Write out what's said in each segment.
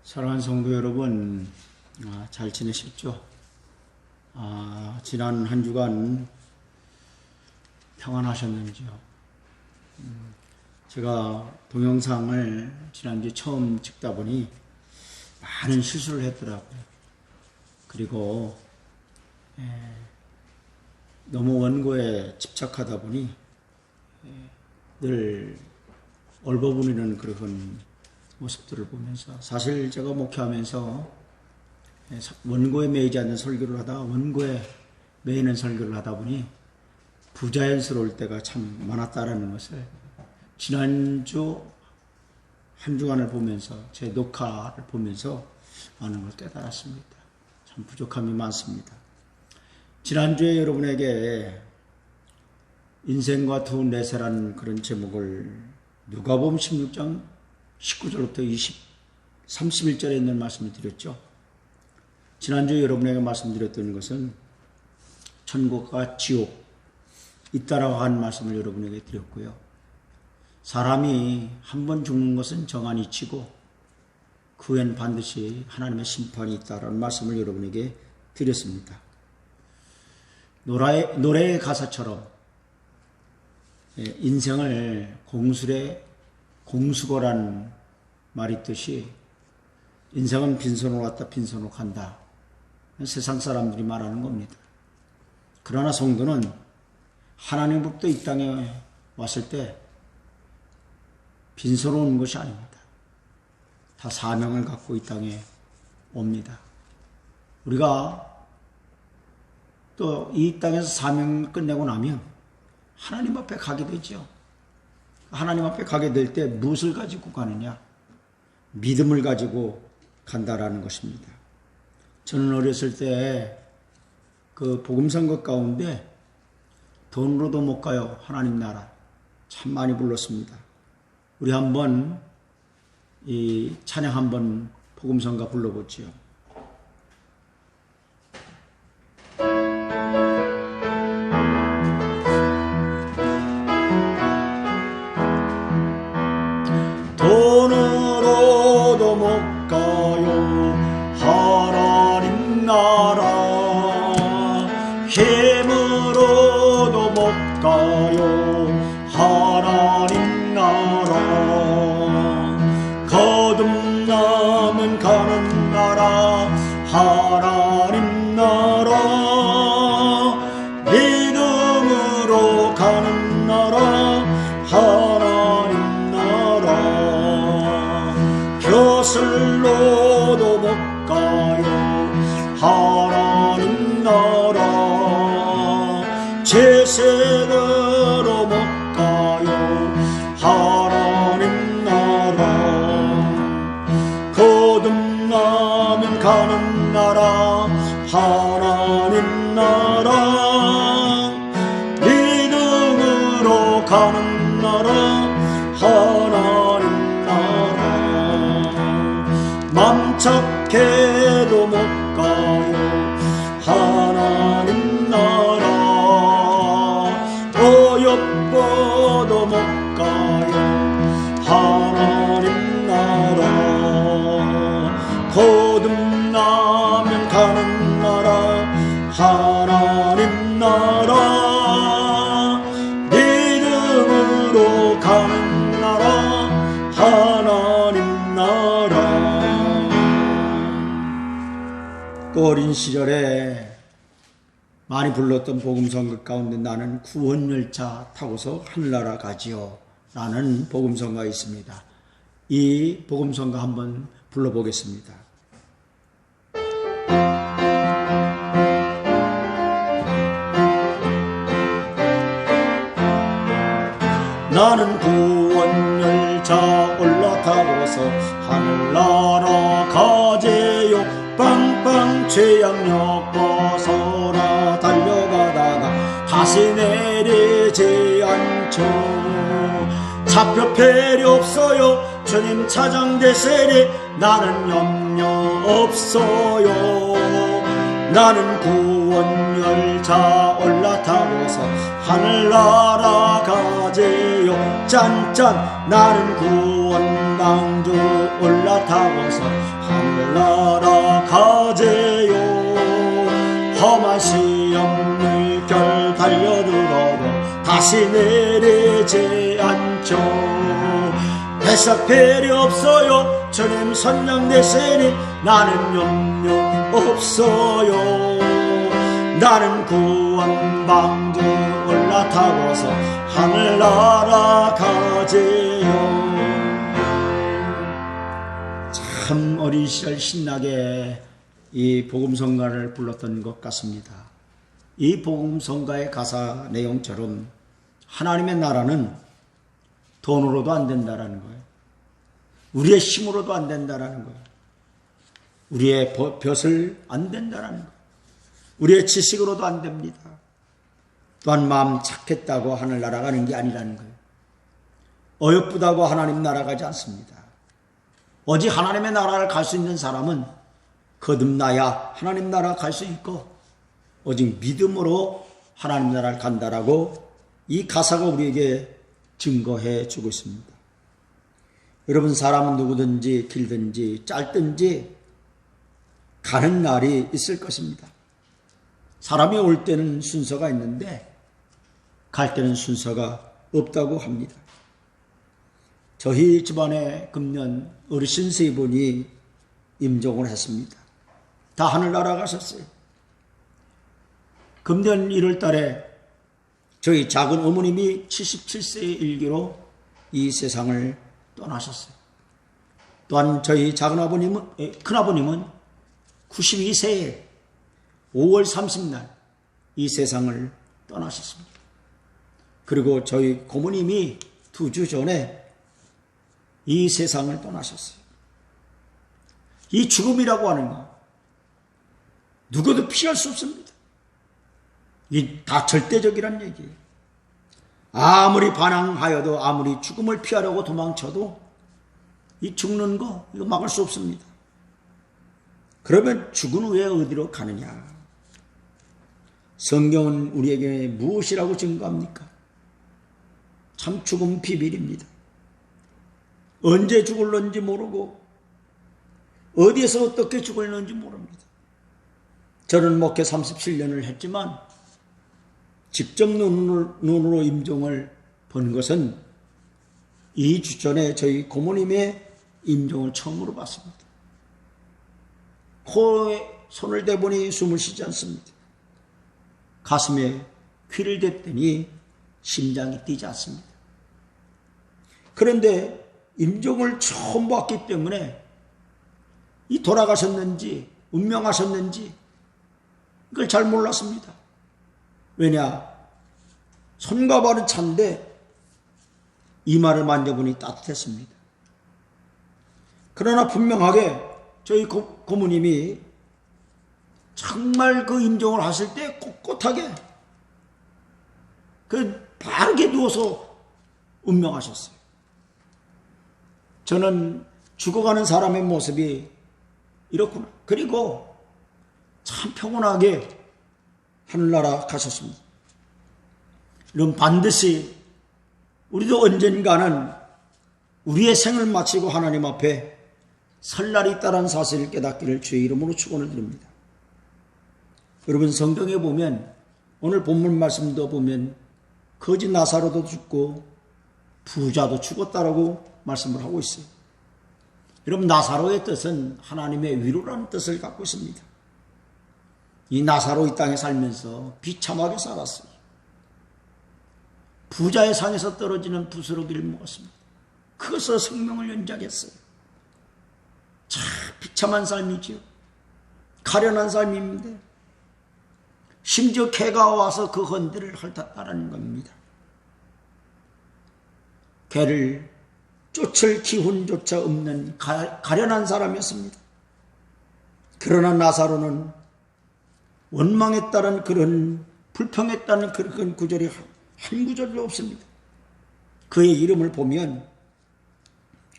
사랑하는 성도 여러분, 잘 지내셨죠? 지난 한 주간 평안하셨는지요? 제가 동영상을 지난주에 처음 찍다 보니 많은 실수를 했더라고요. 그리고 너무 원고에 집착하다 보니 늘 얼버무리는 그런 모습들을 보면서, 사실 제가 목회하면서 원고에 매이지 않는 설교를 하다가 원고에 매이는 설교를 하다 보니 부자연스러울 때가 참 많았다라는 것을 지난주 한 주간을 보면서, 제 녹화를 보면서 많은 걸 깨달았습니다. 참 부족함이 많습니다. 지난주에 여러분에게 인생과 두 내세라는 그런 제목을 누가복음 16장 19절부터 31절에 있는 말씀을 드렸죠. 지난주에 여러분에게 말씀드렸던 것은 천국과 지옥 있다라고 한 말씀을 여러분에게 드렸고요. 사람이 한 번 죽는 것은 정한 이치고 그 후엔 반드시 하나님의 심판이 있다라는 말씀을 여러분에게 드렸습니다. 노래의 가사처럼 인생을 공수거란 말이 있듯이 인생은 빈손으로 왔다 빈손으로 간다. 세상 사람들이 말하는 겁니다. 그러나 성도는 하나님으로부터 이 땅에 왔을 때 빈손으로 오는 것이 아닙니다. 다 사명을 갖고 이 땅에 옵니다. 우리가 또 이 땅에서 사명을 끝내고 나면 하나님 앞에 가게 되죠. 하나님 앞에 가게 될 때 무엇을 가지고 가느냐? 믿음을 가지고 간다라는 것입니다. 저는 어렸을 때 그 복음선거 가운데 돈으로도 못 가요. 하나님 나라. 참 많이 불렀습니다. 우리 한번 이 찬양 한번 복음선가 불러보지요. 돈으로도 못 가요. 하나님 나라. 힘으로도 못 가요. 하나님 나라. 거듭나면 가는 나라. 하나님 나라. 믿음으로 가는 나라. 하나님 나라. 벼슬로도 못 가요. 하나님 나라. 제세대로 못 가요. 하나님 나라. 거듭나면 가는 나라. 하나님 나라. 믿음으로 가는 나라. 하나님 나라. 맘착해도 못 가요. 하나님 나라. 어여뻐도 못 가요. 하나님 나라. 거듭나면 가는 나라. 하나님 나라. 믿음으로 가는 나라. 하나님 나라. 그 어린 시절에 많이 불렀던 복음성가 가운데 나는 구원열차 타고서 하늘나라 가지요 라는 복음성가가 있습니다. 이 복음성가 한번 불러보겠습니다. 나는 구원열차 올라타고서 하늘나라 가재요. 빵빵 최양역 벗어나 달려가다가 다시 내리지 않죠. 잡혀 필요 없어요. 주님 차장 되시니 나는 염려 없어요. 나는 구원열차 올라타고서 하늘나라 가재요. 짠짠 나는 구원 망두 올라타고서 하늘나라 가재요. 험한 시험 물결 달려들어도 다시 내리지 않죠. 배석 배려 없어요. 주님 선양 되시니 나는 염려 없어요. 나는 구원 망두 올라타고서 하늘나라 가재요. 참 어린 시절 신나게 이 복음성가를 불렀던 것 같습니다. 이 복음성가의 가사 내용처럼 하나님의 나라는 돈으로도 안 된다라는 거예요. 우리의 힘으로도 안 된다라는 거예요. 우리의 벼슬 안 된다라는 거예요. 우리의 지식으로도 안 됩니다. 또한 마음 착했다고 하늘 날아가는 게 아니라는 거예요. 어여쁘다고 하나님 날아가지 않습니다. 오직 하나님의 나라를 갈 수 있는 사람은 거듭나야 하나님 나라 갈 수 있고 오직 믿음으로 하나님 나라를 간다라고 이 가사가 우리에게 증거해 주고 있습니다. 여러분, 사람은 누구든지 길든지 짧든지 가는 날이 있을 것입니다. 사람이 올 때는 순서가 있는데 갈 때는 순서가 없다고 합니다. 저희 집안에 금년 어르신 3분이 임종을 했습니다. 다 하늘나라 가셨어요. 금년 1월 달에 저희 작은 어머님이 77세의 일기로 이 세상을 떠나셨어요. 또한 저희 큰아버님은 92세에 5월 30날 이 세상을 떠나셨습니다. 그리고 저희 고모님이 2주 전에 이 세상을 떠나셨어요. 이 죽음이라고 하는 거 누구도 피할 수 없습니다. 이 다 절대적이란 얘기예요. 아무리 반항하여도 아무리 죽음을 피하려고 도망쳐도 이 죽는 거 이거 막을 수 없습니다. 그러면 죽은 후에 어디로 가느냐? 성경은 우리에게 무엇이라고 증거합니까? 참 죽음 비밀입니다. 언제 죽을는지 모르고 어디에서 어떻게 죽을는지 모릅니다. 저는 목회 37년을 했지만 직접 눈으로 임종을 본 것은 2주 전에 저희 고모님의 임종을 처음으로 봤습니다. 코에 손을 대보니 숨을 쉬지 않습니다. 가슴에 귀를 댔더니 심장이 뛰지 않습니다. 그런데 임종을 처음 봤기 때문에 이 돌아가셨는지 운명하셨는지 이걸 잘 몰랐습니다. 왜냐? 손과 발은 찬데 이마를 만져보니 따뜻했습니다. 그러나 분명하게 저희 고모님이 정말 그 임종을 하실 때 꼿꼿하게 바르게 누워서 운명하셨어요. 저는 죽어가는 사람의 모습이 이렇구나. 그리고 참 평온하게 하늘나라 가셨습니다. 이런 반드시 우리도 언젠가는 우리의 생을 마치고 하나님 앞에 설 날이 있다는 사실을 깨닫기를 주의 이름으로 축원을 드립니다. 여러분, 성경에 보면 오늘 본문 말씀도 보면 거지 나사로도 죽고 부자도 죽었다라고 말씀을 하고 있어요. 여러분, 나사로의 뜻은 하나님의 위로라는 뜻을 갖고 있습니다. 이 나사로 이 땅에 살면서 비참하게 살았어요. 부자의 상에서 떨어지는 부스러기를 먹었습니다. 그것으로 생명을 연장했어요. 참 비참한 삶이지요. 가련한 삶입니다. 심지어 개가 와서 그 헌들을 핥았다라는 겁니다. 개를 쫓을 기운조차 없는 가련한 사람이었습니다. 그러나 나사로는 원망했다는 그런 불평했다는 그런 구절이 한 구절도 없습니다. 그의 이름을 보면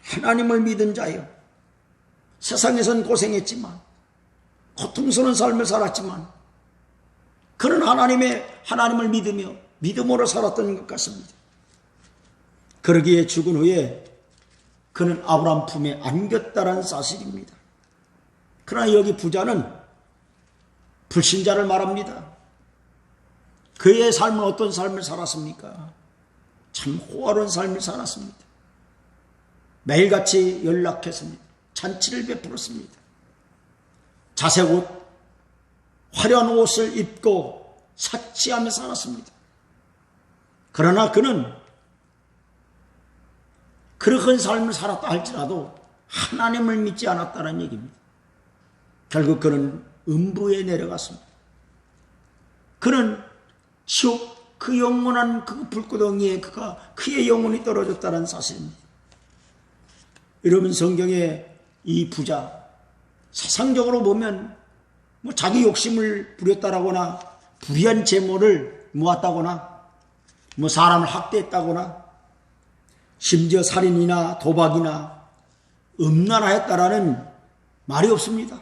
하나님을 믿은 자요. 세상에선 고생했지만 고통스러운 삶을 살았지만 그런 하나님을 믿으며 믿음으로 살았던 것 같습니다. 그러기에 죽은 후에 그는 아브라함 품에 안겼다는 사실입니다. 그러나 여기 부자는 불신자를 말합니다. 그의 삶은 어떤 삶을 살았습니까? 참 호화로운 삶을 살았습니다. 매일같이 연락했습니다. 잔치를 베풀었습니다. 자색 옷, 화려한 옷을 입고 사치하며 살았습니다. 그러나 그는 그러한 삶을 살았다 할지라도 하나님을 믿지 않았다는 얘기입니다. 결국 그는 음부에 내려갔습니다. 그는 지옥 그 영원한 그 불구덩이에 그의 영혼이 떨어졌다는 사실입니다. 이러면 성경에 이 부자 세상적으로 보면 자기 욕심을 부렸다라거나 불의한 재물을 모았다거나 사람을 학대했다거나 심지어 살인이나 도박이나 음란하였다라는 말이 없습니다.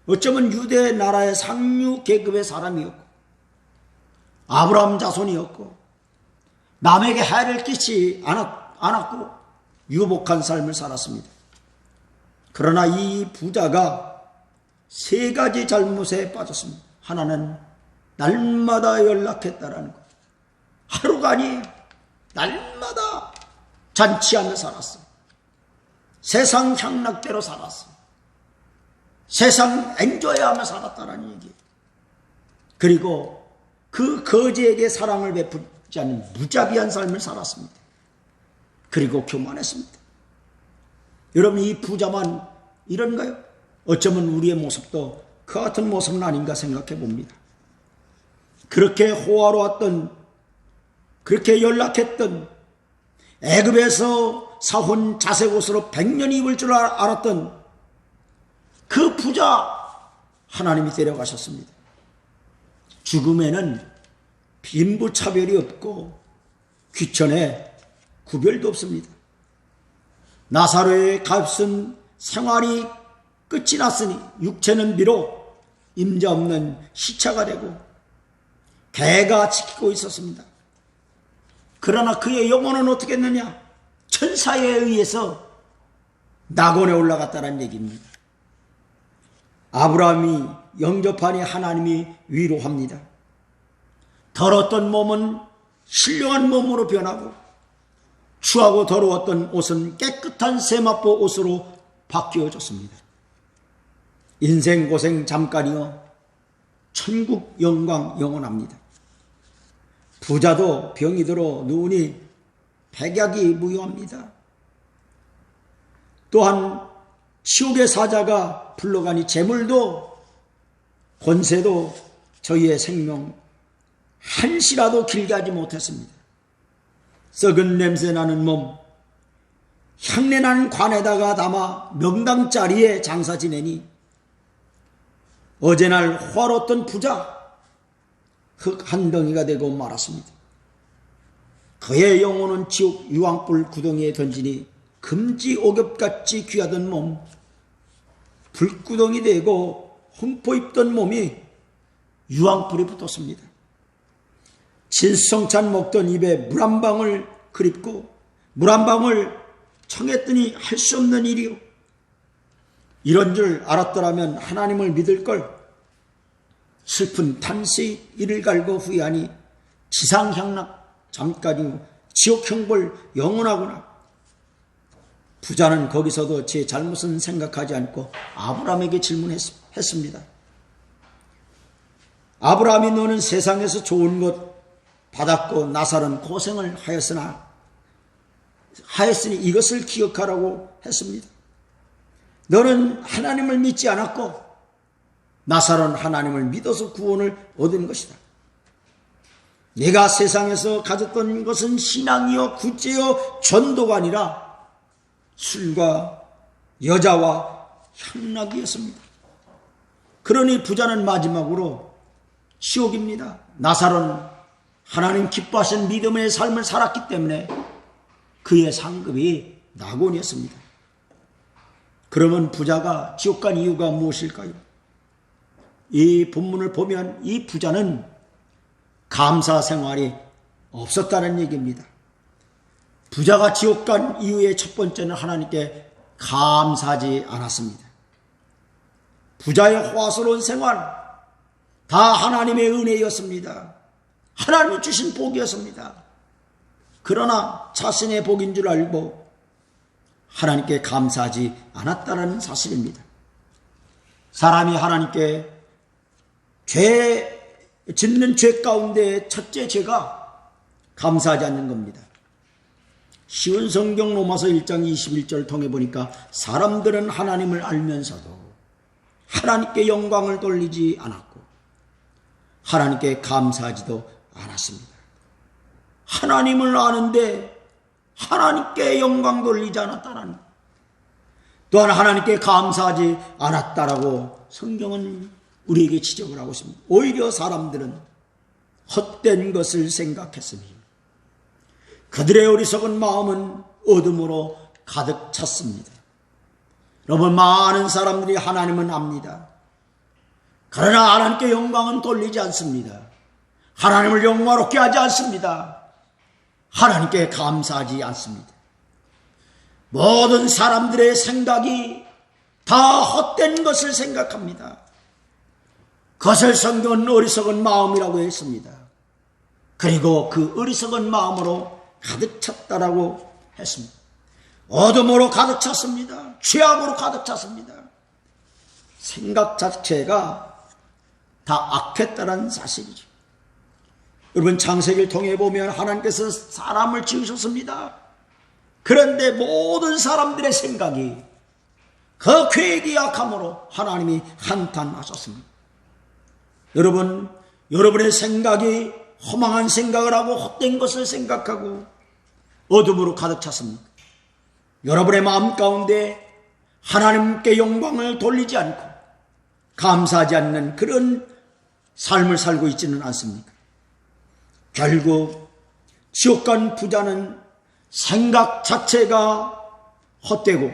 어쩌면 유대 나라의 상류 계급의 사람이었고 아브라함 자손이었고 남에게 해를 끼치지 않았고 유복한 삶을 살았습니다. 그러나 이 부자가 세 가지 잘못에 빠졌습니다. 하나는 날마다 연락했다라는 것. 하루가 아니에요. 날마다 잔치하며 살았어요. 세상 향락대로 살았어요. 세상 엔조이하며 살았다는 얘기예요. 그리고 그 거지에게 사랑을 베풀지 않는 무자비한 삶을 살았습니다. 그리고 교만했습니다. 여러분, 이 부자만 이런가요? 어쩌면 우리의 모습도 그 같은 모습은 아닌가 생각해 봅니다. 그렇게 호화로웠던, 그렇게 연락했던, 애굽에서 사온 자색 옷으로 100년 입을 줄 알았던 그 부자 하나님이 데려가셨습니다. 죽음에는 빈부차별이 없고 귀천에 구별도 없습니다. 나사로의 값은 생활이 끝이 났으니 육체는 비록 임자 없는 시체가 되고 개가 지키고 있었습니다. 그러나 그의 영혼은 어떻게 했느냐? 천사에 의해서 낙원에 올라갔다는 얘기입니다. 아브라함이 영접하니 하나님이 위로합니다. 더러웠던 몸은 신령한 몸으로 변하고 추하고 더러웠던 옷은 깨끗한 세마포 옷으로 바뀌어졌습니다. 인생 고생 잠깐이요 천국 영광 영원합니다. 부자도 병이 들어 누우니 백약이 무효합니다. 또한 지옥의 사자가 불러가니 재물도 권세도 저희의 생명 한시라도 길게 하지 못했습니다. 썩은 냄새나는 몸, 향내나는 관에다가 담아 명당 자리에 장사 지내니 어제날 화로웠던 부자 흙 한 덩이가 되고 말았습니다. 그의 영혼은 지옥 유황불 구덩이에 던지니 금지 옥엽같이 귀하던 몸, 불구덩이 되고 흠포 입던 몸이 유황불이 붙었습니다. 진성찬 먹던 입에 물 한 방울 그립고 물 한 방울 청했더니 할 수 없는 일이요. 이런 줄 알았더라면 하나님을 믿을 걸. 슬픈 탄식 이를 갈고 후회하니 지상향락 잠깐이요 지옥 형벌 영원하구나. 부자는 거기서도 제 잘못은 생각하지 않고 아브라함에게 질문했습니다. 아브라함이 너는 세상에서 좋은 것 받았고 나사로는 고생을 하였으니 이것을 기억하라고 했습니다. 너는 하나님을 믿지 않았고 나사로는 하나님을 믿어서 구원을 얻은 것이다. 내가 세상에서 가졌던 것은 신앙이요 구제요 전도가 아니라 술과 여자와 향락이었습니다. 그러니 부자는 마지막으로 지옥입니다. 나사로는 하나님 기뻐하신 믿음의 삶을 살았기 때문에 그의 상급이 낙원이었습니다. 그러면 부자가 지옥 간 이유가 무엇일까요? 이 본문을 보면 이 부자는 감사 생활이 없었다는 얘기입니다. 부자가 지옥 간 이후의 첫 번째는 하나님께 감사하지 않았습니다. 부자의 호화스러운 생활, 다 하나님의 은혜였습니다. 하나님이 주신 복이었습니다. 그러나 자신의 복인 줄 알고 하나님께 감사하지 않았다는 사실입니다. 사람이 하나님께 짓는 죄 가운데 첫째 죄가 감사하지 않는 겁니다. 쉬운 성경 로마서 1장 21절 통해 보니까 사람들은 하나님을 알면서도 하나님께 영광을 돌리지 않았고 하나님께 감사하지도 않았습니다. 하나님을 아는데 하나님께 영광 돌리지 않았다는 것. 또한 하나님께 감사하지 않았다라고 성경은 우리에게 지적을 하고 있습니다. 오히려 사람들은 헛된 것을 생각했으니 그들의 어리석은 마음은 어둠으로 가득 찼습니다. 여러분, 많은 사람들이 하나님은 압니다. 그러나 하나님께 영광은 돌리지 않습니다. 하나님을 영화롭게 하지 않습니다. 하나님께 감사하지 않습니다. 모든 사람들의 생각이 다 헛된 것을 생각합니다. 그것을 성경은 어리석은 마음이라고 했습니다. 그리고 그 어리석은 마음으로 가득 찼다라고 했습니다. 어둠으로 가득 찼습니다. 죄악으로 가득 찼습니다. 생각 자체가 다 악했다는 사실이죠. 여러분, 창세기를 통해 보면 하나님께서 사람을 지으셨습니다. 그런데 모든 사람들의 생각이 그 계획이 약함으로 하나님이 한탄하셨습니다. 여러분, 여러분의 생각이 허망한 생각을 하고 헛된 것을 생각하고 어둠으로 가득 찼습니까? 여러분의 마음 가운데 하나님께 영광을 돌리지 않고 감사하지 않는 그런 삶을 살고 있지는 않습니까? 결국 지옥 간 부자는 생각 자체가 헛되고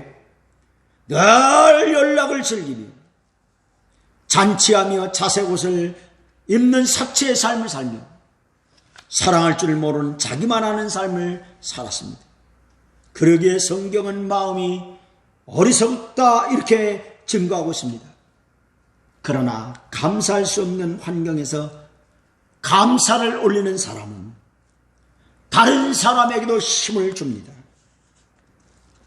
늘 연락을 즐기며 잔치하며 자색옷을 입는 사치의 삶을 살며 사랑할 줄 모르는 자기만 아는 삶을 살았습니다. 그러기에 성경은 마음이 어리석다 이렇게 증거하고 있습니다. 그러나 감사할 수 없는 환경에서 감사를 올리는 사람은 다른 사람에게도 힘을 줍니다.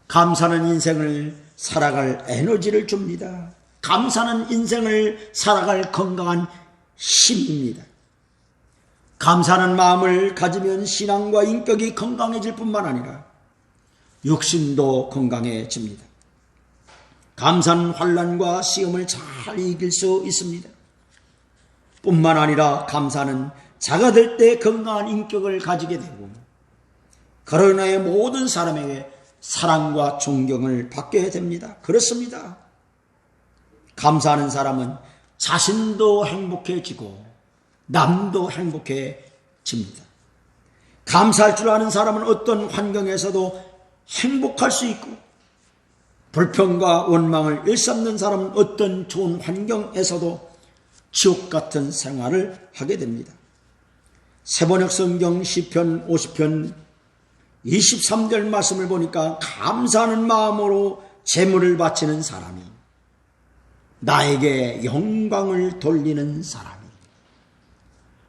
감사는 인생을 살아갈 에너지를 줍니다. 감사는 인생을 살아갈 건강한 힘입니다. 감사하는 마음을 가지면 신앙과 인격이 건강해질 뿐만 아니라 육신도 건강해집니다. 감사는 환난과 시험을 잘 이길 수 있습니다. 뿐만 아니라 감사는 자가 될 때 건강한 인격을 가지게 되고 그로 인하여 모든 사람에게 사랑과 존경을 받게 됩니다. 그렇습니다. 감사하는 사람은 자신도 행복해지고 남도 행복해집니다. 감사할 줄 아는 사람은 어떤 환경에서도 행복할 수 있고 불평과 원망을 일삼는 사람은 어떤 좋은 환경에서도 지옥 같은 생활을 하게 됩니다. 세번역 성경 시편 50편 23절 말씀을 보니까 감사하는 마음으로 제물을 바치는 사람이 나에게 영광을 돌리는 사람이,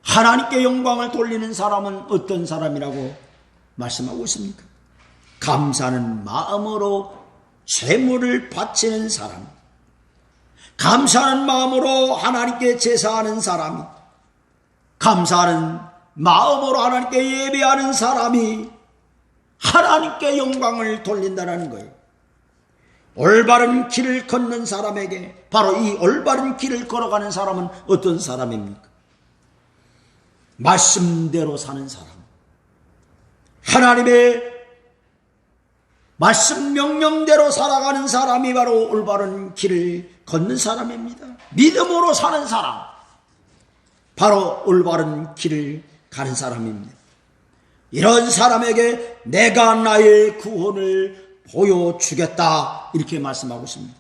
하나님께 영광을 돌리는 사람은 어떤 사람이라고 말씀하고 있습니까? 감사하는 마음으로 제물을 바치는 사람, 감사하는 마음으로 하나님께 제사하는 사람이, 감사하는 마음으로 하나님께 예배하는 사람이 하나님께 영광을 돌린다는 거예요. 올바른 길을 걷는 사람에게 바로 이 올바른 길을 걸어가는 사람은 어떤 사람입니까? 말씀대로 사는 사람, 하나님의 말씀 명령대로 살아가는 사람이 바로 올바른 길을 걷는 사람입니다. 믿음으로 사는 사람, 바로 올바른 길을 가는 사람입니다. 이런 사람에게 내가 나의 구원을 보여주겠다 이렇게 말씀하고 있습니다.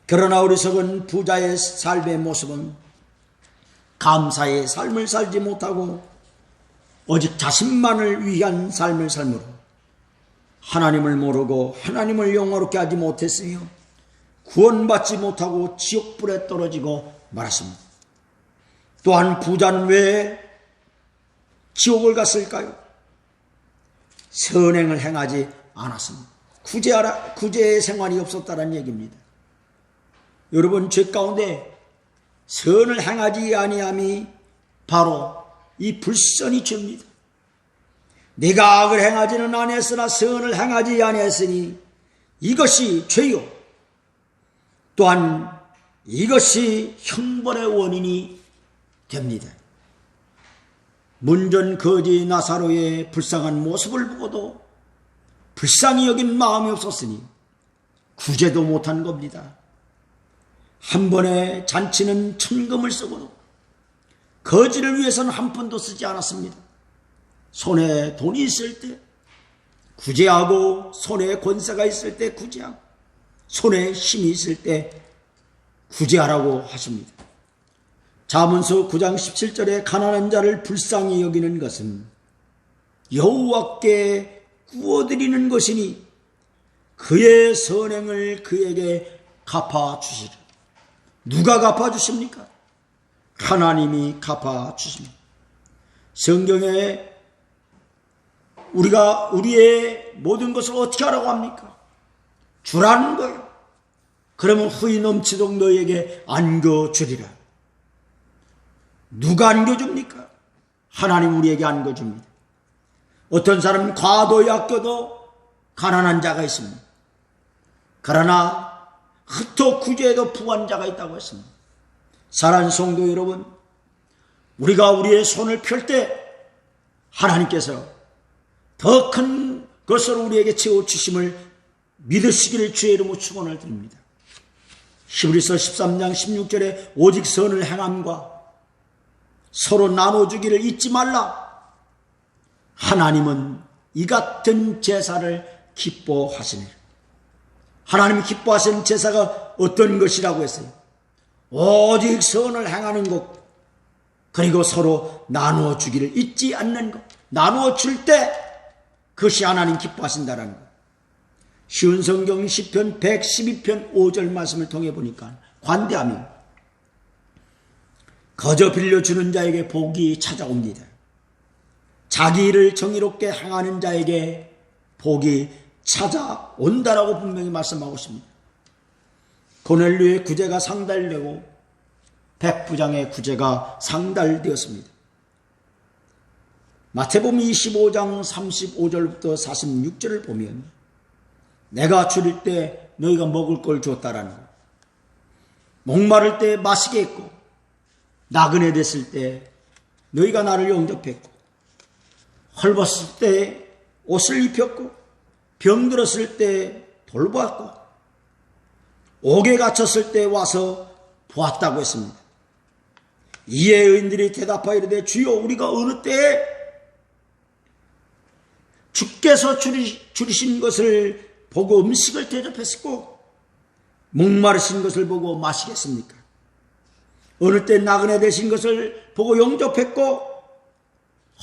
그러나 어리석은 부자의 삶의 모습은 감사의 삶을 살지 못하고 오직 자신만을 위한 삶을 살므로 하나님을 모르고 하나님을 영화롭게 하지 못했으며 구원받지 못하고 지옥불에 떨어지고 말았습니다. 또한 부자는 왜 지옥을 갔을까요? 선행을 행하지 않았습니다. 구제의 생활이 없었다는 얘기입니다. 여러분, 죄 가운데 선을 행하지 아니함이 바로 이 불선이 죄입니다. 내가 악을 행하지는 아니했으나 선을 행하지 아니했으니 이것이 죄요. 또한 이것이 형벌의 원인이 됩니다. 문전 거지 나사로의 불쌍한 모습을 보고도 불쌍히 여긴 마음이 없었으니 구제도 못한 겁니다. 한 번의 잔치는 천금을 쓰고도 거지를 위해서는 한 푼도 쓰지 않았습니다. 손에 돈이 있을 때 구제하고, 손에 권세가 있을 때 구제하고, 손에 힘이 있을 때 구제하라고 하십니다. 잠언서 9장 17절에 가난한 자를 불쌍히 여기는 것은 여호와께 구워드리는 것이니 그의 선행을 그에게 갚아주시리라. 누가 갚아주십니까? 하나님이 갚아주십니다. 성경에 우리가 우리의 모든 것을 어떻게 하라고 합니까? 주라는 거예요. 그러면 후이 넘치도록 너에게 안겨주리라. 누가 안겨줍니까? 하나님 우리에게 안겨줍니다. 어떤 사람은 과도히 아껴도 가난한 자가 있습니다. 그러나 흩어 구제해도 부한 자가 있다고 했습니다. 사랑하는 성도 여러분, 우리가 우리의 손을 펼 때 하나님께서 더 큰 것으로 우리에게 채워주심을 믿으시기를 주의 이름으로 축원을 드립니다. 히브리서 13장 16절에 오직 선을 행함과 서로 나눠주기를 잊지 말라. 하나님은 이 같은 제사를 기뻐하시니라. 하나님이 기뻐하시는 제사가 어떤 것이라고 했어요? 오직 선을 행하는 것, 그리고 서로 나누어주기를 잊지 않는 것. 나누어줄 때 그것이 하나님 기뻐하신다는 것. 쉬운 성경 시편 112편 5절 말씀을 통해 보니까 관대하며 거저 빌려주는 자에게 복이 찾아옵니다. 자기 일을 정의롭게 행하는 자에게 복이 찾아온다라고 분명히 말씀하고 있습니다. 고넬료의 구제가 상달되고 백부장의 구제가 상달되었습니다. 마태복음 25장 35절부터 46절을 보면 내가 줄일 때 너희가 먹을 걸 줬다라는 것, 목마를 때 마시게 했고, 나그네 됐을 때 너희가 나를 영접했고, 헐벗을 때 옷을 입혔고, 병들었을 때 돌보았고, 옥에 갇혔을 때 와서 보았다고 했습니다. 이에 의인들이 대답하여 이르되 주여 우리가 어느 때에 주께서 줄이신 것을 보고 음식을 대접했고 목마르신 것을 보고 마시겠습니까? 어느 때 나그네 되신 것을 보고 영접했고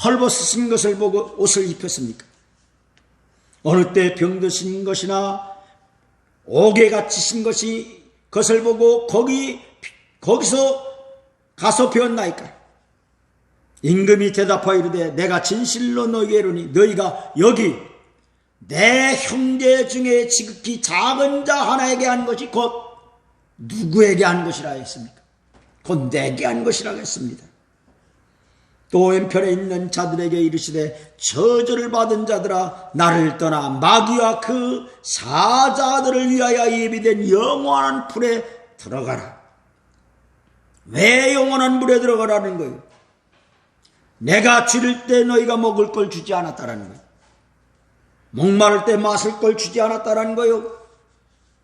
헐벗으신 것을 보고 옷을 입혔습니까? 어느 때 병드신 것이나 옥에 갇히신 것을 보고 거기서 가서 배웠나이까? 임금이 대답하여 이르되 내가 진실로 너희에게 이르니 너희가 여기 내 형제 중에 지극히 작은 자 하나에게 한 것이 곧 누구에게 한 것이라 했습니까? 곧 내게 한 것이라 했습니다. 또 왼편에 있는 자들에게 이르시되 저주를 받은 자들아 나를 떠나 마귀와 그 사자들을 위하여 예비된 영원한 불에 들어가라. 왜 영원한 불에 들어가라는 거예요? 내가 줄일 때 너희가 먹을 걸 주지 않았다라는 거예요. 목마를 때 마실 걸 주지 않았다라는 거예요.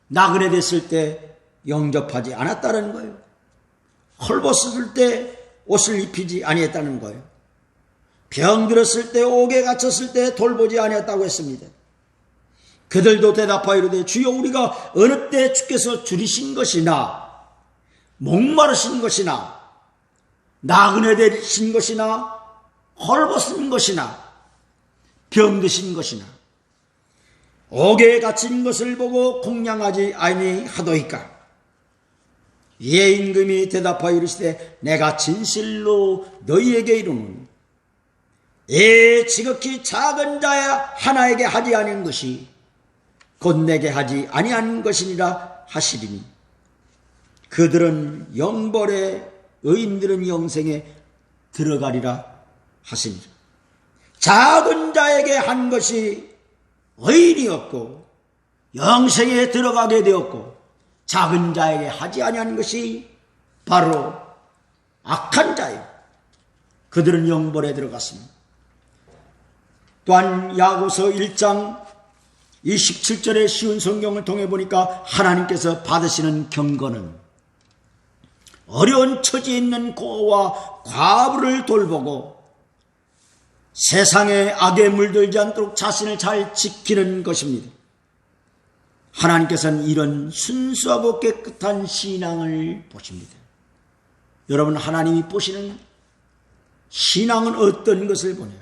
나그네 됐을 때 영접하지 않았다라는 거예요. 헐벗을 때 옷을 입히지 아니했다는 거예요. 병들었을 때 옥에 갇혔을 때 돌보지 아니했다고 했습니다. 그들도 대답하여 이르되 주여 우리가 어느 때 주께서 줄이신 것이나 목마르신 것이나 나그네 되신 것이나 헐벗은 것이나 병드신 것이나 옥에 갇힌 것을 보고 공양하지 아니하도이까. 이에 임금이 대답하여 이르시되 내가 진실로 너희에게 이르노니 지극히 작은 자 하나에게 하지 아니한 것이 곧 내게 하지 아니한 것이니라 하시리니 그들은 영벌에 의인들은 영생에 들어가리라 하시니라. 작은 자에게 한 것이 의인이었고 영생에 들어가게 되었고 작은 자에게 하지 아니한 것이 바로 악한 자예요. 그들은 영벌에 들어갔습니다. 또한 야고보서 1장 27절의 쉬운 성경을 통해 보니까 하나님께서 받으시는 경건은 어려운 처지에 있는 고아와 과부를 돌보고 세상의 악에 물들지 않도록 자신을 잘 지키는 것입니다. 하나님께서는 이런 순수하고 깨끗한 신앙을 보십니다. 여러분, 하나님이 보시는 신앙은 어떤 것을 보냐요?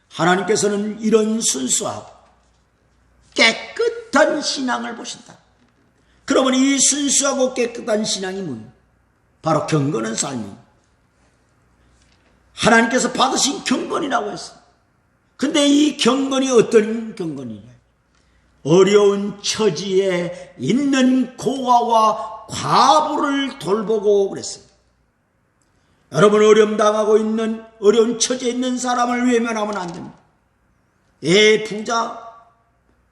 하나님께서는 이런 순수하고 깨끗한 신앙을 보신다. 그러면 이 순수하고 깨끗한 신앙이 뭐예요? 바로 경건한 삶이에요. 하나님께서 받으신 경건이라고 했어요. 근데 이 경건이 어떤 경건이냐? 어려운 처지에 있는 고아와 과부를 돌보고 그랬어요. 여러분, 어려움 당하고 있는 어려운 처지에 있는 사람을 외면하면 안 됩니다. 부자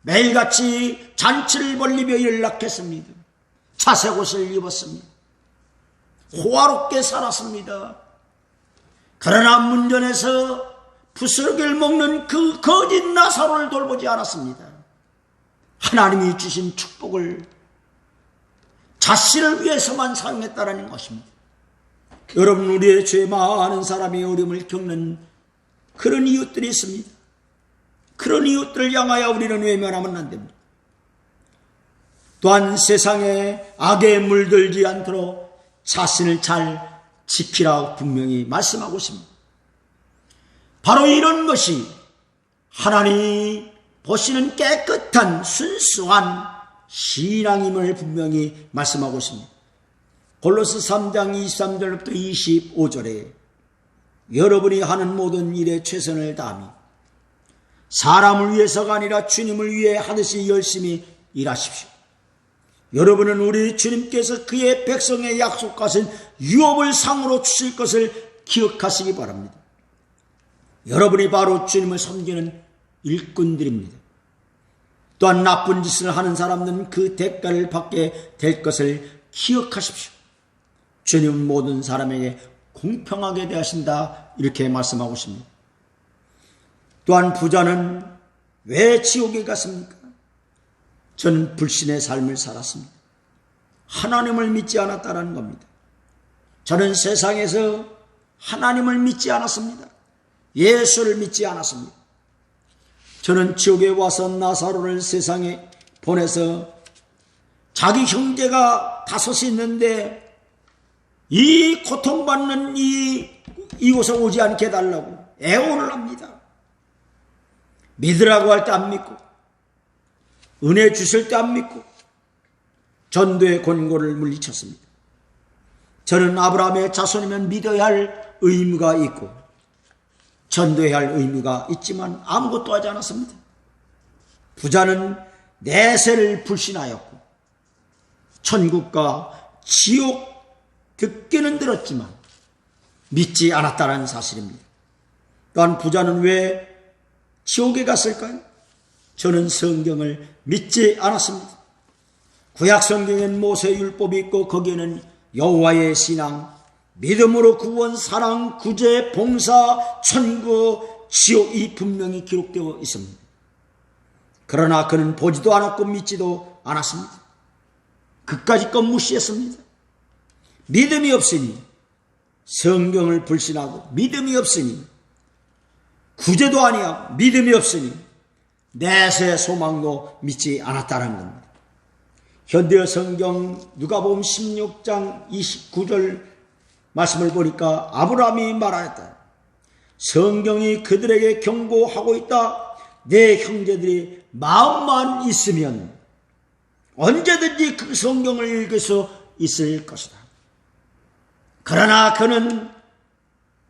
매일같이 잔치를 벌리며 연락했습니다. 자색 옷을 입었습니다. 호화롭게 살았습니다. 그러나 문전에서 부스러기를 먹는 그 거짓 나사로를 돌보지 않았습니다. 하나님이 주신 축복을 자신을 위해서만 사용했다는 것입니다. 여러분, 우리의 죄 많은 사람이 어려움을 겪는 그런 이웃들이 있습니다. 그런 이웃들을 향하여 우리는 외면하면 안 됩니다. 또한 세상에 악에 물들지 않도록 자신을 잘 지키라고 분명히 말씀하고 있습니다. 바로 이런 것이 하나님이 보시는 깨끗한 순수한 신앙임을 분명히 말씀하고 있습니다. 골로새 3장 23절부터 25절에 여러분이 하는 모든 일에 최선을 다하며 사람을 위해서가 아니라 주님을 위해 하듯이 열심히 일하십시오. 여러분은 우리 주님께서 그의 백성에 약속하신 유업을 상으로 주실 것을 기억하시기 바랍니다. 여러분이 바로 주님을 섬기는 일꾼들입니다. 또한 나쁜 짓을 하는 사람들은 그 대가를 받게 될 것을 기억하십시오. 주님은 모든 사람에게 공평하게 대하신다, 이렇게 말씀하고 있습니다. 또한 부자는 왜 지옥에 갔습니까? 저는 불신의 삶을 살았습니다. 하나님을 믿지 않았다는 겁니다. 저는 세상에서 하나님을 믿지 않았습니다. 예수를 믿지 않았습니다. 저는 지옥에 와서 나사로를 세상에 보내서 자기 형제가 5이 있는데 이 고통받는 이곳에 오지 않게 해달라고 애원을 합니다. 믿으라고 할 때 안 믿고, 은혜 주실 때 안 믿고, 전도의 권고를 물리쳤습니다. 저는 아브라함의 자손이면 믿어야 할 의무가 있고 전도해야 할 의무가 있지만 아무것도 하지 않았습니다. 부자는 내세를 불신하였고 천국과 지옥 듣기는 들었지만 믿지 않았다는 사실입니다. 또한 부자는 왜 지옥에 갔을까요? 저는 성경을 믿지 않았습니다. 구약 성경엔 모세율법이 있고 거기에는 여호와의 신앙, 믿음으로 구원, 사랑, 구제, 봉사, 천국, 지옥이 분명히 기록되어 있습니다. 그러나 그는 보지도 않았고 믿지도 않았습니다. 그까짓 것 무시했습니다. 믿음이 없으니, 성경을 불신하고 믿음이 없으니, 구제도 아니하고 믿음이 없으니 내세 소망도 믿지 않았다는 겁니다. 현대어 성경 누가복음 16장 29절 말씀을 보니까 아브라함이 말하였다. 성경이 그들에게 경고하고 있다. 내 형제들이 마음만 있으면 언제든지 그 성경을 읽을 수 있을 것이다. 그러나 그는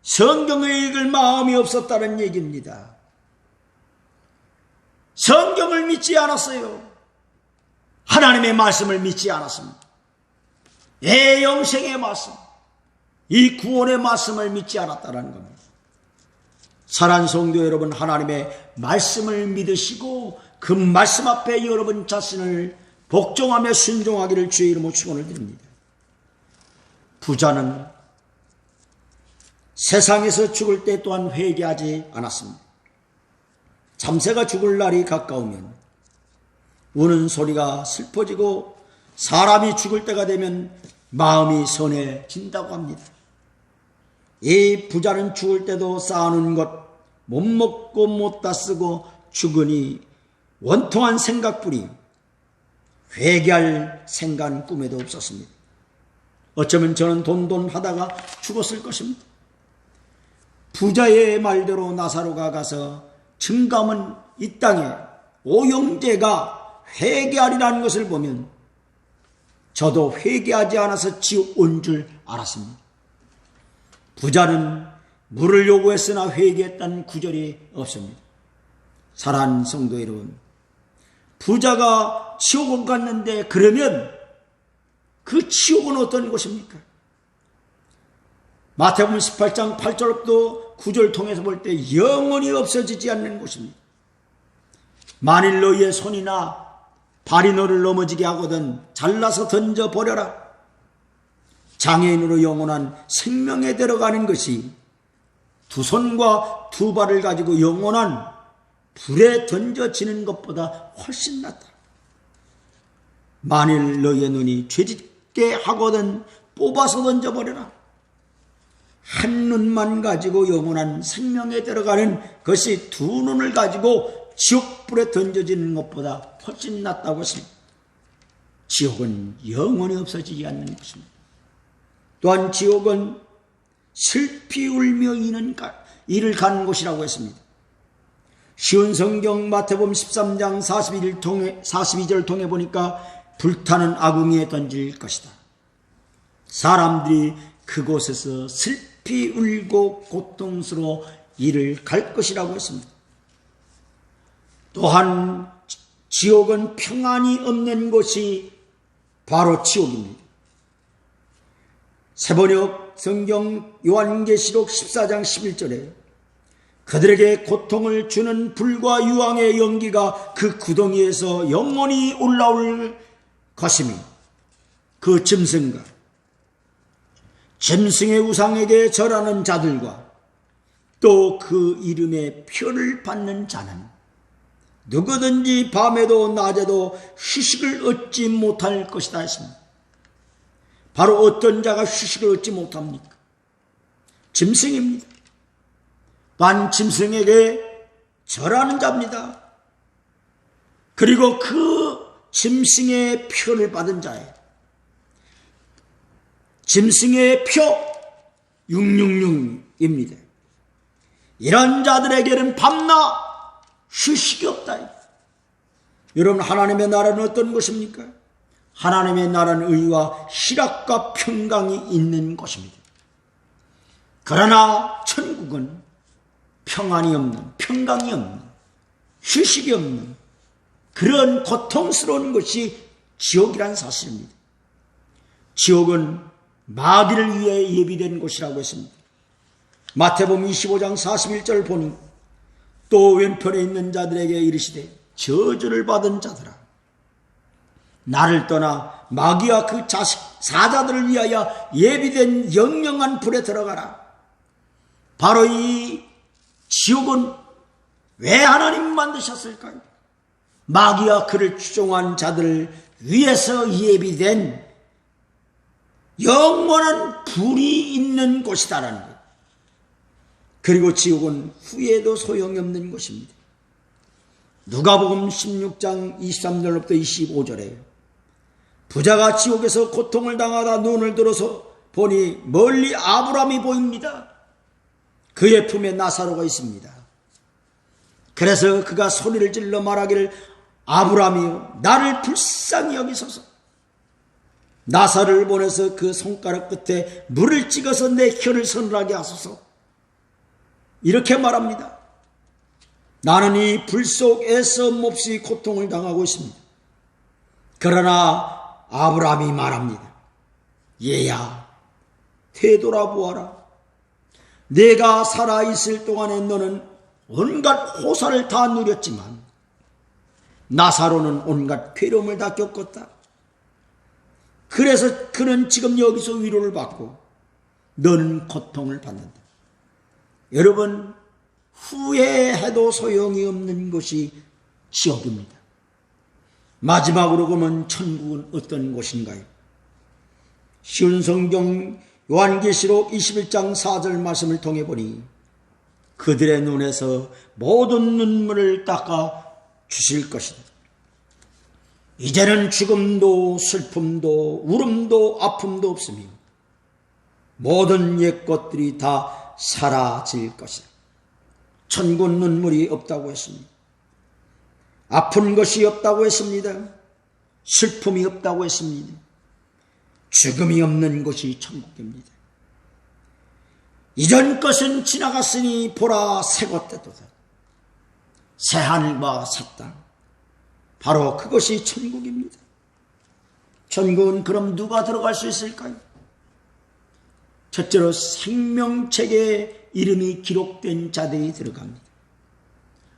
성경을 읽을 마음이 없었다는 얘기입니다. 성경을 믿지 않았어요. 하나님의 말씀을 믿지 않았습니다. 내 영생의 말씀, 이 구원의 말씀을 믿지 않았다는 겁니다. 사랑하는 성도 여러분, 하나님의 말씀을 믿으시고 그 말씀 앞에 여러분 자신을 복종하며 순종하기를 주의 이름으로 축원을 드립니다. 부자는 세상에서 죽을 때 또한 회개하지 않았습니다. 참새가 죽을 날이 가까우면 우는 소리가 슬퍼지고 사람이 죽을 때가 되면 마음이 선해진다고 합니다. 이 부자는 죽을 때도 쌓아놓은 것 못 먹고 못 다 쓰고 죽으니 원통한 생각뿐이 회개할 생각은 꿈에도 없었습니다. 어쩌면 저는 돈하다가 죽었을 것입니다. 부자의 말대로 나사로가 가서 증감은 이 땅에 오형제가 회개하리라는 것을 보면 저도 회개하지 않아서 지옥 온 줄 알았습니다. 부자는 물을 요구했으나 회개했다는 구절이 없습니다. 사랑하는 성도 여러분, 부자가 지옥을 갔는데 그러면 그 지옥은 어떤 곳입니까? 마태복음 18장 8절부터 9절 통해서 볼 때 영원히 없어지지 않는 곳입니다. 만일 너희의 손이나 발이 너를 넘어지게 하거든 잘라서 던져버려라. 장애인으로 영원한 생명에 들어가는 것이 두 손과 두 발을 가지고 영원한 불에 던져지는 것보다 훨씬 낫다. 만일 너희의 눈이 죄짓게 하거든 뽑아서 던져버려라. 한 눈만 가지고 영원한 생명에 들어가는 것이 두 눈을 가지고 지옥불에 던져지는 것보다 훨씬 낫다고 했습니다. 지옥은 영원히 없어지지 않는 것입니다. 또한 지옥은 슬피 울며 이를 가는 곳이라고 했습니다. 쉬운 성경 마태복음 13장 42절 통해 보니까 불타는 아궁이에 던질 것이다. 사람들이 그곳에서 슬피 울고 고통스러워 이를 갈 것이라고 했습니다. 또한 지옥은 평안이 없는 곳이 바로 지옥입니다. 세번역 성경 요한계시록 14장 11절에 그들에게 고통을 주는 불과 유황의 연기가 그 구덩이에서 영원히 올라올 것이며 그 짐승과 짐승의 우상에게 절하는 자들과 또 그 이름의 표를 받는 자는 누구든지 밤에도 낮에도 휴식을 얻지 못할 것이다 했습니다. 바로 어떤 자가 휴식을 얻지 못합니까? 짐승입니다. 반 짐승에게 절하는 자입니다. 그리고 그 짐승의 표를 받은 자예요. 짐승의 표 666입니다. 이런 자들에게는 밤낮 휴식이 없다. 여러분, 하나님의 나라는 어떤 것입니까? 하나님의 나라는 의와 희락과 평강이 있는 곳입니다. 그러나 천국은 평안이 없는, 평강이 없는, 휴식이 없는 그런 고통스러운 것이 지옥이란 사실입니다. 지옥은 마귀를 위해 예비된 곳이라고 했습니다. 마태복음 25장 41절 보니 또 왼편에 있는 자들에게 이르시되 저주를 받은 자들아, 나를 떠나 마귀와 그 사자들을 위하여 예비된 영영한 불에 들어가라. 바로 이 지옥은 왜 하나님 만드셨을까요? 마귀와 그를 추종한 자들을 위해서 예비된 영원한 불이 있는 곳이다라는 것. 그리고 지옥은 후에도 소용이 없는 곳입니다. 누가복음 16장 23절부터 25절에 부자가 지옥에서 고통을 당하다 눈을 들어서 보니 멀리 아브라함이 보입니다. 그의 품에 나사로가 있습니다. 그래서 그가 소리를 질러 말하기를 아브라함이여 나를 불쌍히 여기소서. 나사를 보내서 그 손가락 끝에 물을 찍어서 내 혀를 서늘하게 하소서. 이렇게 말합니다. 나는 이 불 속에서 몹시 고통을 당하고 있습니다. 그러나 아브라함이 말합니다. 얘야 되돌아보아라. 내가 살아있을 동안에 너는 온갖 호사를 다 누렸지만 나사로는 온갖 괴로움을 다 겪었다. 그래서 그는 지금 여기서 위로를 받고 너는 고통을 받는다. 여러분, 후회해도 소용이 없는 것이 지옥입니다. 마지막으로 보면 천국은 어떤 곳인가요? 쉬운 성경 요한계시록 21장 4절 말씀을 통해 보니 그들의 눈에서 모든 눈물을 닦아 주실 것이다. 이제는 죽음도 슬픔도 울음도 아픔도 없으며 모든 옛 것들이 다 사라질 것이다. 천군 눈물이 없다고 했습니다. 아픈 것이 없다고 했습니다. 슬픔이 없다고 했습니다. 죽음이 없는 곳이 천국입니다. 이전 것은 지나갔으니 보라 새 것 되도다. 새 하늘과 새 땅, 바로 그것이 천국입니다. 천국은 그럼 누가 들어갈 수 있을까요? 첫째로 생명책에 이름이 기록된 자들이 들어갑니다.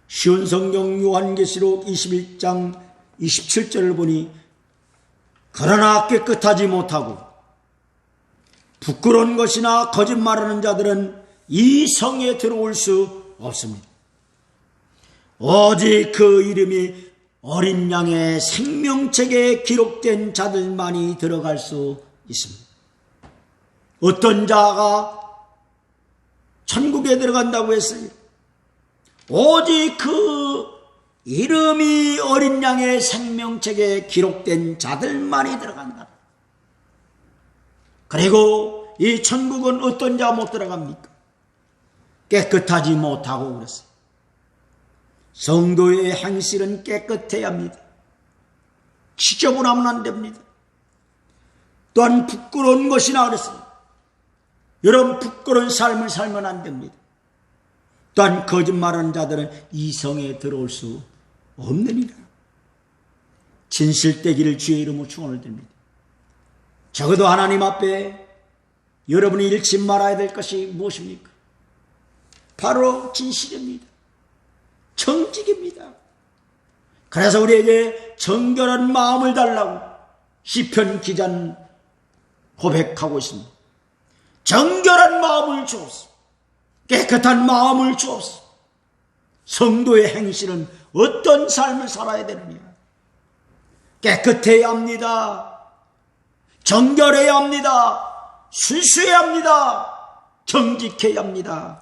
쉬운 성경 요한계시록 21장 27절을 보니 그러나 깨끗하지 못하고 부끄러운 것이나 거짓말하는 자들은 이 성에 들어올 수 없습니다. 오직 그 이름이 어린 양의 생명책에 기록된 자들만이 들어갈 수 있습니다. 어떤 자가 천국에 들어간다고 했어요? 오직 그 이름이 어린 양의 생명책에 기록된 자들만이 들어간다. 그리고 이 천국은 어떤 자 못 들어갑니까? 깨끗하지 못하고 그랬어요. 성도의 행실은 깨끗해야 합니다. 지저분하면 안 됩니다. 또한 부끄러운 것이나 그랬어요. 여러분, 부끄러운 삶을 살면 안 됩니다. 또한 거짓말하는 자들은 이 성에 들어올 수 없느니라. 진실되기를 주의 이름으로 축원을 드립니다. 적어도 하나님 앞에 여러분이 잃지 말아야 될 것이 무엇입니까? 바로 진실입니다. 정직입니다. 그래서 우리에게 정결한 마음을 달라고 시편 기자는 고백하고 있습니다. 정결한 마음을 주옵소서. 깨끗한 마음을 주옵소서. 성도의 행실은 어떤 삶을 살아야 되느냐? 깨끗해야 합니다. 정결해야 합니다. 순수해야 합니다. 정직해야 합니다.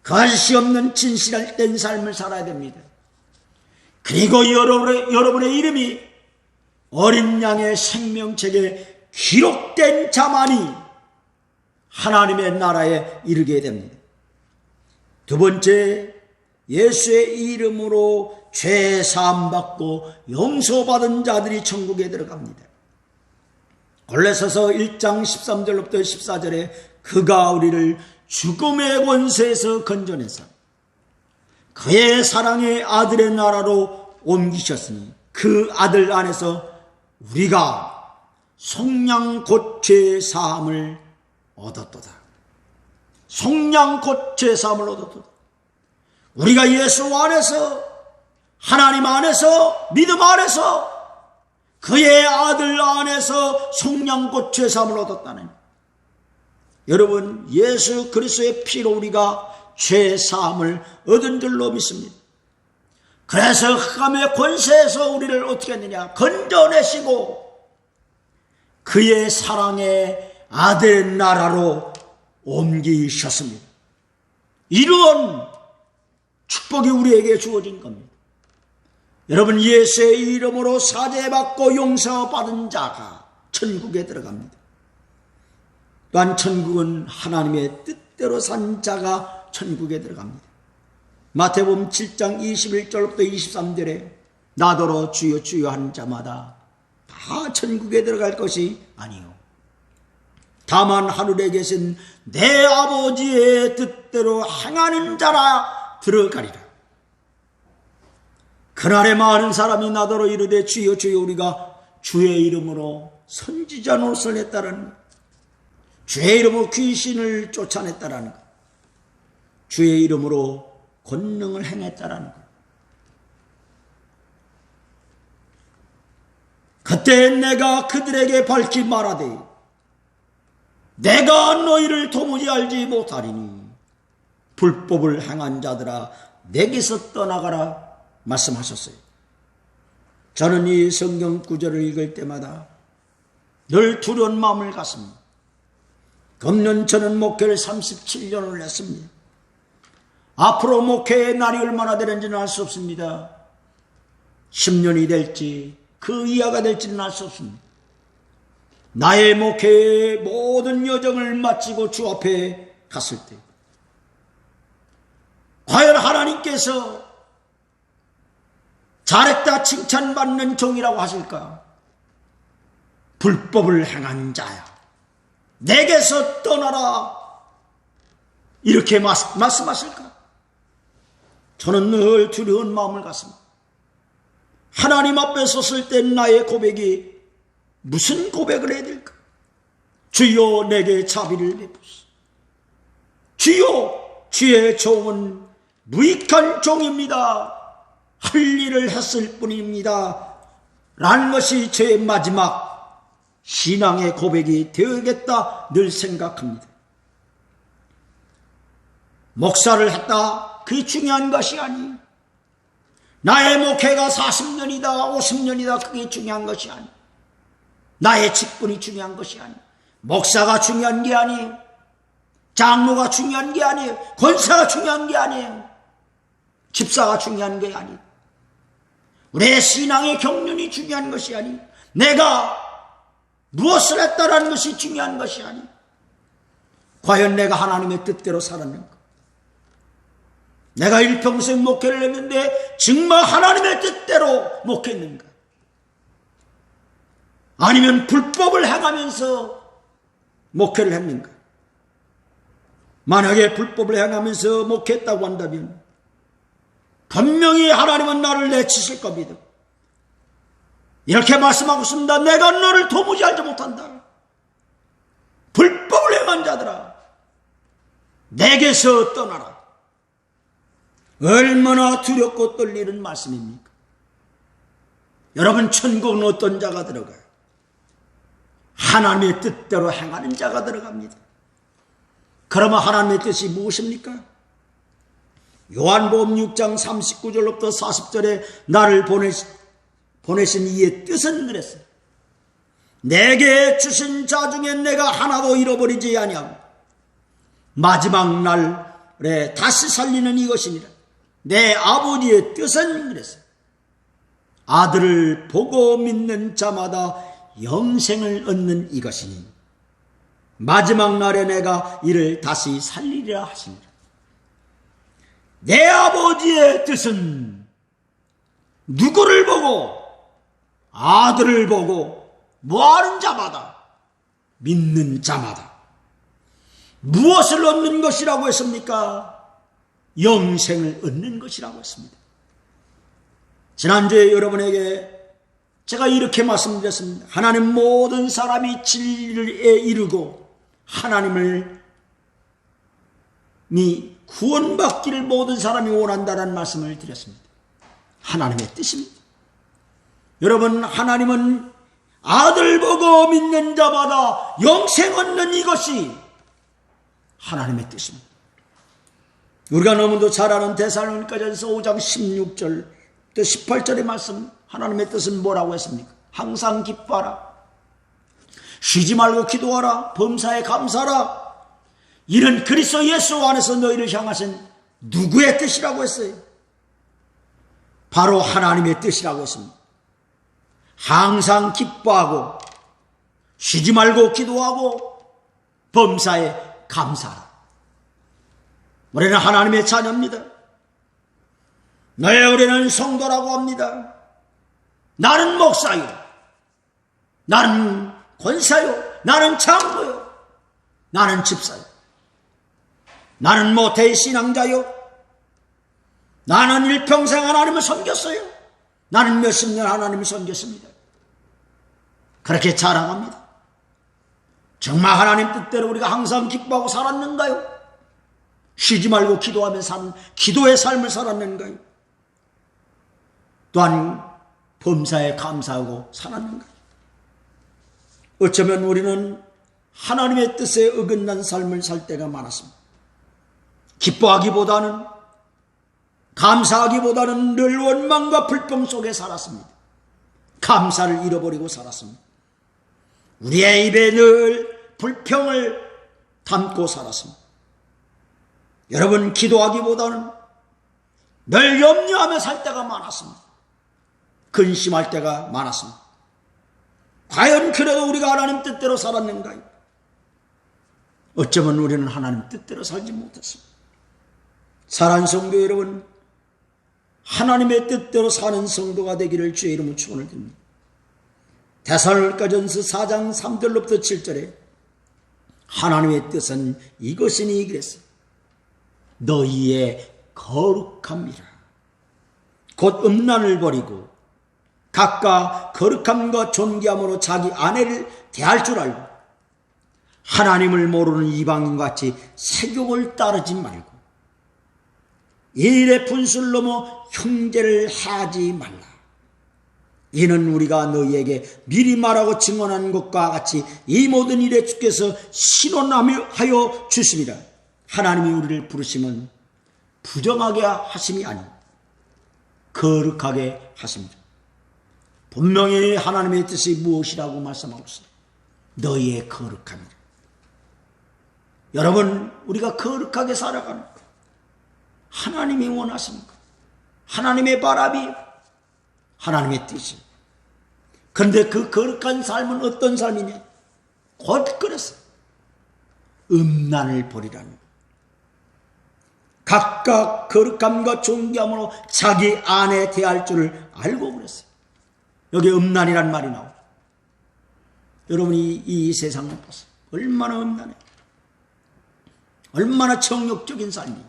가시 없는 진실된 삶을 살아야 됩니다. 그리고 여러분의 이름이 어린 양의 생명책에 기록된 자만이 하나님의 나라에 이르게 됩니다. 두 번째, 예수의 이름으로 죄 사함받고 용서받은 자들이 천국에 들어갑니다. 골로새서 1장 13절부터 14절에 그가 우리를 죽음의 권세에서 건져내서 그의 사랑의 아들의 나라로 옮기셨으니 그 아들 안에서 우리가 속량 곧 죄 사함을 얻었도다. 속량 곧 죄 사함을 얻었도다. 우리가 예수 안에서, 하나님 안에서, 믿음 안에서, 그의 아들 안에서 속량 곧 죄 사함을 얻었다는. 여러분, 예수 그리스도의 피로 우리가 죄 사함을 얻은 줄로 믿습니다. 그래서 흑암의 권세에서 우리를 어떻게 했느냐? 건져내시고 그의 사랑의 아들의 나라로 옮기셨습니다. 이런 축복이 우리에게 주어진 겁니다. 여러분, 예수의 이름으로 사죄받고 용서받은 자가 천국에 들어갑니다. 또한 천국은 하나님의 뜻대로 산 자가 천국에 들어갑니다. 마태복음 7장 21절부터 23절에 나더러 주여 주여 하는 자마다 다 천국에 들어갈 것이 아니요 다만 하늘에 계신 내 아버지의 뜻대로 행하는 자라 들어가리라. 그날에 많은 사람이 나더러 이르되 주여 주여 우리가 주의 이름으로 선지자 노릇을 했다라는 것, 주의 이름으로 귀신을 쫓아냈다라는 것, 주의 이름으로 권능을 행했다라는 것. 그때 내가 그들에게 밝히 말하되 내가 너희를 도무지 알지 못하리니 불법을 행한 자들아 내게서 떠나가라 말씀하셨어요. 저는 이 성경 구절을 읽을 때마다 늘 두려운 마음을 갖습니다. 금년 저는 목회를 37년을 했습니다. 앞으로 목회의 날이 얼마나 되는지는 알 수 없습니다. 10년이 될지 그 이하가 될지는 알 수 없습니다. 나의 목회의 모든 여정을 마치고 주 앞에 갔을 때 과연 하나님께서 잘했다 칭찬받는 종이라고 하실까? 불법을 행한 자야 내게서 떠나라 이렇게 말씀하실까? 저는 늘 두려운 마음을 갖습니다. 하나님 앞에 섰을 때 나의 고백이 무슨 고백을 해야 될까? 주여 내게 자비를 베푸소서. 주여 주의 종은 무익한 종입니다. 할 일을 했을 뿐입니다. 라는 것이 저의 마지막 신앙의 고백이 되어야겠다 늘 생각합니다. 목사를 했다 그게 중요한 것이 아니에요. 나의 목회가 40년이다 50년이다 그게 중요한 것이 아니에요. 나의 직분이 중요한 것이 아니에요. 목사가 중요한 게 아니에요. 장로가 중요한 게 아니에요. 권사가 중요한 게 아니에요. 집사가 중요한 게 아니에요. 우리의 신앙의 경륜이 중요한 것이 아니에요. 내가 무엇을 했다라는 것이 중요한 것이 아니에요. 과연 내가 하나님의 뜻대로 살았는가? 내가 일평생 목회를 했는데 정말 하나님의 뜻대로 목회했는가? 아니면 불법을 행하면서 목회를 했는가? 만약에 불법을 행하면서 목회했다고 한다면 분명히 하나님은 나를 내치실 겁니다. 이렇게 말씀하고 있습니다. 내가 너를 도무지 알지 못한다. 불법을 행한 자들아 내게서 떠나라. 얼마나 두렵고 떨리는 말씀입니까? 여러분 천국은 어떤 자가 들어가요? 하나님의 뜻대로 행하는 자가 들어갑니다. 그러면 하나님의 뜻이 무엇입니까? 요한복음 6장 39절부터 40절에 나를 보내신 이의 뜻은 그랬어요. 내게 주신 자 중에 내가 하나도 잃어버리지 아니하고 마지막 날에 다시 살리는 이것이니라. 내 아버지의 뜻은 그랬어요. 아들을 보고 믿는 자마다 영생을 얻는 이것이니 마지막 날에 내가 이를 다시 살리리라 하시니라. 내 아버지의 뜻은 누구를 보고 아들을 보고 뭐하는 자마다 믿는 자마다 무엇을 얻는 것이라고 했습니까? 영생을 얻는 것이라고 했습니다. 지난주에 여러분에게 제가 이렇게 말씀드렸습니다. 하나님 모든 사람이 진리에 이르고 하나님을 구원받기를 모든 사람이 원한다는 말씀을 드렸습니다. 하나님의 뜻입니다. 여러분 하나님은 아들 보고 믿는 자마다 영생 얻는 이것이 하나님의 뜻입니다. 우리가 너무도 잘 아는 데살로니가전서 5장 16절 또 18절의 말씀 하나님의 뜻은 뭐라고 했습니까? 항상 기뻐하라. 쉬지 말고 기도하라. 범사에 감사하라. 이는 그리스도 예수 안에서 너희를 향하신 누구의 뜻이라고 했어요? 바로 하나님의 뜻이라고 했습니다. 항상 기뻐하고 쉬지 말고 기도하고 범사에 감사하라. 우리는 하나님의 자녀입니다. 네, 우리는 성도라고 합니다. 나는 목사요, 나는 권사요, 나는 장로요, 나는 집사요, 나는 모태의 신앙자요, 나는 일평생 하나님을 섬겼어요, 나는 몇십 년 하나님을 섬겼습니다. 그렇게 자랑합니다. 정말 하나님 뜻대로 우리가 항상 기뻐하고 살았는가요? 쉬지 말고 기도하며 사는 기도의 삶을 살았는가요? 또한 범사에 감사하고 살았는가요? 어쩌면 우리는 하나님의 뜻에 어긋난 삶을 살 때가 많았습니다. 기뻐하기보다는, 감사하기보다는 늘 원망과 불평 속에 살았습니다. 감사를 잃어버리고 살았습니다. 우리의 입에 늘 불평을 담고 살았습니다. 여러분, 기도하기보다는 늘 염려하며 살 때가 많았습니다. 근심할 때가 많았습니다. 과연 그래도 우리가 하나님 뜻대로 살았는가요? 어쩌면 우리는 하나님 뜻대로 살지 못했습니다. 사랑하는 성도 여러분, 하나님의 뜻대로 사는 성도가 되기를 주의 이름으로 축원을 드립니다. 데살로니가전서 4장 3절로부터 7절에 하나님의 뜻은 이것이니 그랬어요. 너희의 거룩함이라. 곧 음란을 버리고 각각 거룩함과 존귀함으로 자기 아내를 대할 줄 알고 하나님을 모르는 이방인같이 세욕을 따르지 말고 이 일에 분수를 넘어 형제를 하지 말라. 이는 우리가 너희에게 미리 말하고 증언한 것과 같이 이 모든 일에 주께서 신원하여 주심이라. 하나님이 우리를 부르시면 부정하게 하심이 아니고 거룩하게 하십니다. 분명히 하나님의 뜻이 무엇이라고 말씀하고 있어요? 너희의 거룩함이라. 여러분, 우리가 거룩하게 살아가는 것, 하나님이 원하십니까? 하나님의 바람이 하나님의 뜻입니다. 그런데 그 거룩한 삶은 어떤 삶이냐? 곧 그랬어요. 음란을 버리라는 것. 각각 거룩함과 존귀함으로 자기 아내 대할 줄을 알고 그랬어요. 여기 음란이란 말이 나옵니다. 여러분이 이 세상을 보세요. 얼마나 음란해. 얼마나 정욕적인 삶이에요.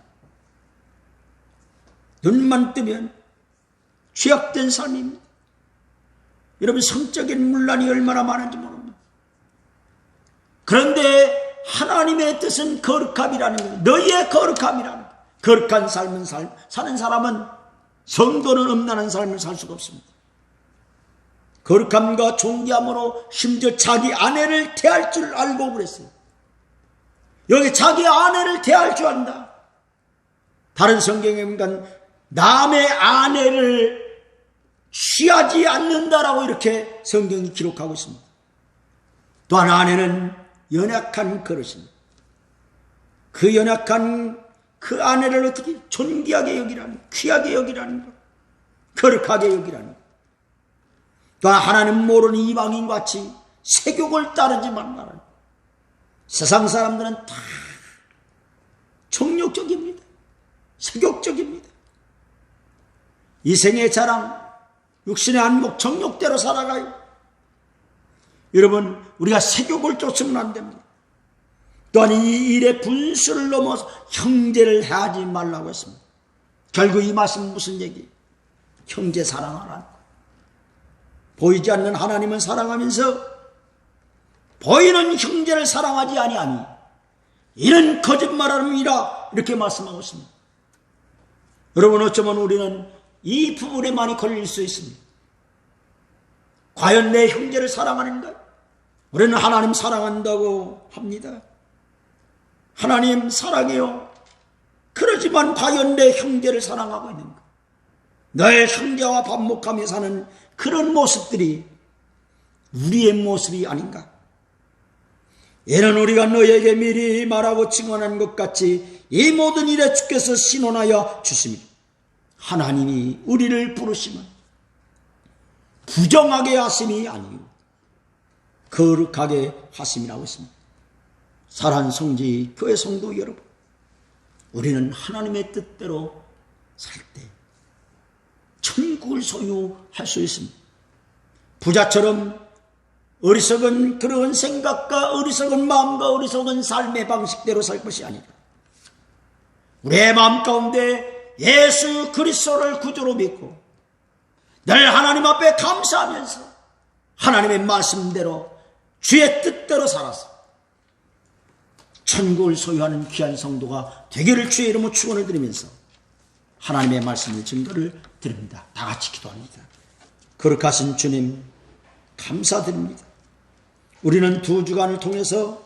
눈만 뜨면 죄악된 삶입니다. 여러분, 성적인 문란이 얼마나 많은지 모릅니다. 그런데 하나님의 뜻은 거룩함이라는 거예요. 너희의 거룩함이라는 거예요. 거룩한 삶은 사는 사람은, 성도는 음란한 삶을 살 수가 없습니다. 거룩함과 존귀함으로 심지어 자기 아내를 대할 줄 알고 그랬어요. 여기 자기 아내를 대할 줄 안다. 다른 성경에 보니까 남의 아내를 취하지 않는다라고 이렇게 성경이 기록하고 있습니다. 또한 아내는 연약한 그릇입니다. 그 연약한 그 아내를 어떻게 존귀하게 여기라는, 귀하게 여기라는 것, 거룩하게 여기라는 것. 또한 하나님 모르는 이방인같이 세욕을 따르지 말라는 것. 세상 사람들은 다 정욕적입니다. 세욕적입니다. 이생의 자랑, 육신의 안목, 정욕대로 살아가요. 여러분, 우리가 세욕을 쫓으면 안 됩니다. 또한 이 일의 분수를 넘어서 형제를 하지 말라고 했습니다. 결국 이 말씀은 무슨 얘기예요? 형제 사랑하라는 거. 보이지 않는 하나님을 사랑하면서 보이는 형제를 사랑하지 아니하니 이는 거짓말함이라, 이렇게 말씀하고 있습니다. 여러분, 어쩌면 우리는 이 부분에 많이 걸릴 수 있습니다. 과연 내 형제를 사랑하는가? 우리는 하나님 사랑한다고 합니다. 하나님 사랑해요. 그러지만 과연 내 형제를 사랑하고 있는가? 너의 형제와 반목하며 사는 그런 모습들이 우리의 모습이 아닌가? 이는 우리가 너에게 미리 말하고 증언한 것 같이 이 모든 일에 주께서 신원하여 주십니다. 하나님이 우리를 부르시면 부정하게 하심이 아니요 거룩하게 하심이라고 했습니다. 사랑하는 성지 교회 성도 여러분, 우리는 하나님의 뜻대로 살 때 천국을 소유할 수 있습니다. 부자처럼 어리석은 그런 생각과 어리석은 마음과 어리석은 삶의 방식대로 살 것이 아니라 우리의 마음 가운데 예수 그리스도를 구주로 믿고 늘 하나님 앞에 감사하면서 하나님의 말씀대로 주의 뜻대로 살아서 천국을 소유하는 귀한 성도가 되기를 주의 이름으로 축원을 드리면서 하나님의 말씀을 증거를 드립니다. 다 같이 기도합니다. 거룩하신 주님 감사드립니다. 우리는 두 주간을 통해서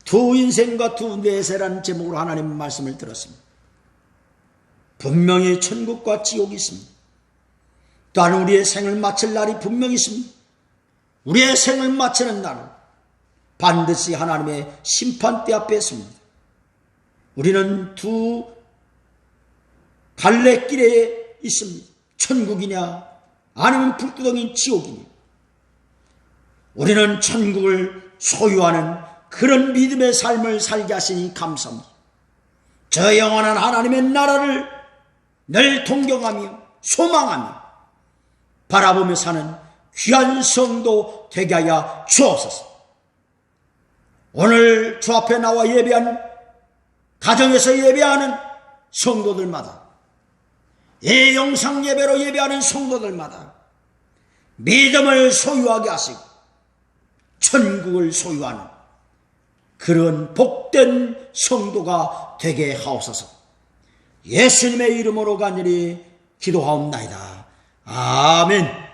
두 인생과 두 내세라는 제목으로 하나님의 말씀을 들었습니다. 분명히 천국과 지옥이 있습니다. 또한 우리의 생을 마칠 날이 분명히 있습니다. 우리의 생을 마치는 날은 반드시 하나님의 심판대 앞에 있습니다. 우리는 두 갈래길에 있습니다. 천국이냐 아니면 불구덩이 지옥이냐. 우리는 천국을 소유하는 그런 믿음의 삶을 살게 하시니 감사합니다. 저 영원한 하나님의 나라를 늘 동경하며 소망하며 바라보며 사는 귀한 성도 되게 하여 주옵소서. 오늘 주 앞에 나와 예배한 가정에서 예배하는 성도들마다 이 영상 예배로 예배하는 성도들마다 믿음을 소유하게 하시고 천국을 소유하는 그런 복된 성도가 되게 하옵소서. 예수님의 이름으로 간절히 기도하옵나이다. 아멘.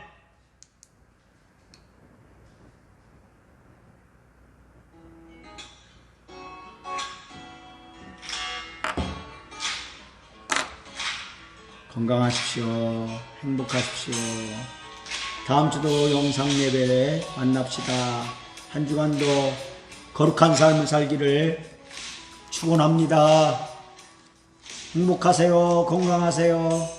건강하십시오. 행복하십시오. 다음 주도 영상 예배에 만납시다. 한 주간도 거룩한 삶을 살기를 축원합니다. 행복하세요. 건강하세요.